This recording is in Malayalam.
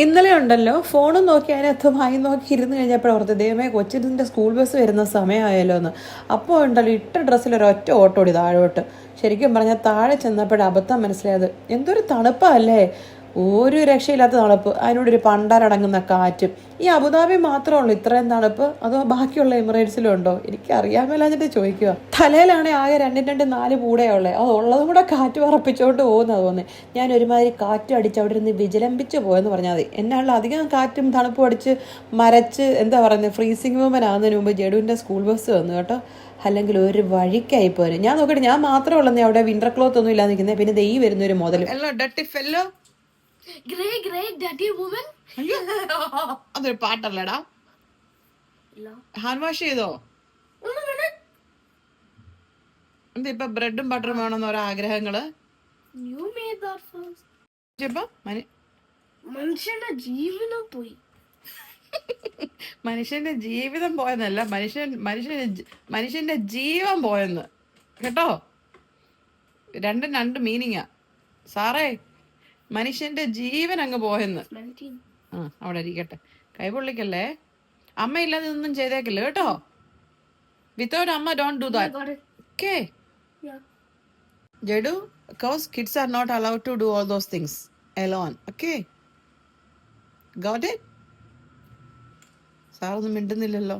ഇന്നലെ ഉണ്ടല്ലോ ഫോണും നോക്കി അതിനകത്ത് വായി നോക്കി ഇരുന്ന് കഴിഞ്ഞപ്പോൾ ഓർത്ത് ദൈവമേ കൊച്ചിൻ്റെ സ്കൂൾ ബസ് വരുന്ന സമയമായല്ലോ എന്ന്. അപ്പോൾ ഉണ്ടല്ലോ ഇട്ട ഡ്രസ്സിൽ ഒരൊറ്റ ഓട്ടോടി താഴോട്ട്. ശരിക്കും പറഞ്ഞാൽ താഴെ ചെന്നപ്പോഴും അബദ്ധം മനസ്സിലായത്. എന്തൊരു തണുപ്പല്ലേ, ഒരു രക്ഷയില്ലാത്ത തണുപ്പ്, അതിനോടൊരു പണ്ടാരടങ്ങുന്ന കാറ്റും. ഈ അബുദാബി മാത്രമേ ഇത്രയും തണുപ്പ്, അതോ ബാക്കിയുള്ള എമിറേറ്റ്സിലും ഉണ്ടോ? എനിക്കറിയാൻ മേലാഞ്ഞിട്ട് ചോദിക്കുക. തലയിലാണെങ്കിൽ ആകെ 2-4 പൂടയുള്ളേ, അത് ഉള്ളതും കൂടെ കാറ്റ് പറപ്പിച്ചുകൊണ്ട് പോകുന്നത് തോന്നുന്നത്. ഞാൻ ഒരുമാതിരി കാറ്റ് അടിച്ച് അവിടെ ഇരുന്ന് വിജലംബിച്ച് പോയെന്ന് പറഞ്ഞാൽ മതി. എന്നാണല്ലോ അധികം കാറ്റും തണുപ്പും അടിച്ച് മരച്ച് എന്താ പറയുന്നത്, ഫ്രീസിങ് മൂവ്മെൻ്റ് ആകുന്നതിന് മുമ്പ് ജഡുവിൻ്റെ സ്കൂൾ ബസ് വന്നു കേട്ടോ. അല്ലെങ്കിൽ ഒരു വഴിക്കായി പോരും. ഞാൻ നോക്കിയിട്ട് ഞാൻ മാത്രമേ ഉള്ളൂ അവിടെ വിൻ്റർ ക്ലോത്ത് ഒന്നും ഇല്ലാതെ നിൽക്കുന്നത്. പിന്നെ ദൈ വരുന്നൊരു മുതലും അതൊരു പാട്ടല്ലടാ. ഹാൻഡ് വാഷ് ചെയ്തോ? എന്താ ഇപ്പൊ ബ്രെഡും ബട്ടറും വേണമെന്ന് ഓരോ ആഗ്രഹങ്ങള്? മനുഷ്യന്റെ ജീവനം പോയി. മനുഷ്യന്റെ ജീവിതം പോയെന്നല്ല, മനുഷ്യന്റെ ജീവൻ പോയെന്ന് കേട്ടോ. രണ്ടും രണ്ട് മീനിങ്ങാ സാറേ. മനുഷ്യന്റെ ജീവൻ അങ്ങ് പോയെന്ന്. അവിടെ ഇരിക്കട്ടെ, കൈപൊള്ളിക്കല്ലേ. അമ്മ ഇല്ലാതെ ഒന്നും ചെയ്തേക്കില്ല കേട്ടോ. വിത്തൗട്ട് അമ്മ don't do that. Okay Jaddu, because kids are not allowed to do all those things alone. Okay, got it? സാറൊന്നും മിണ്ടുന്നില്ലല്ലോ.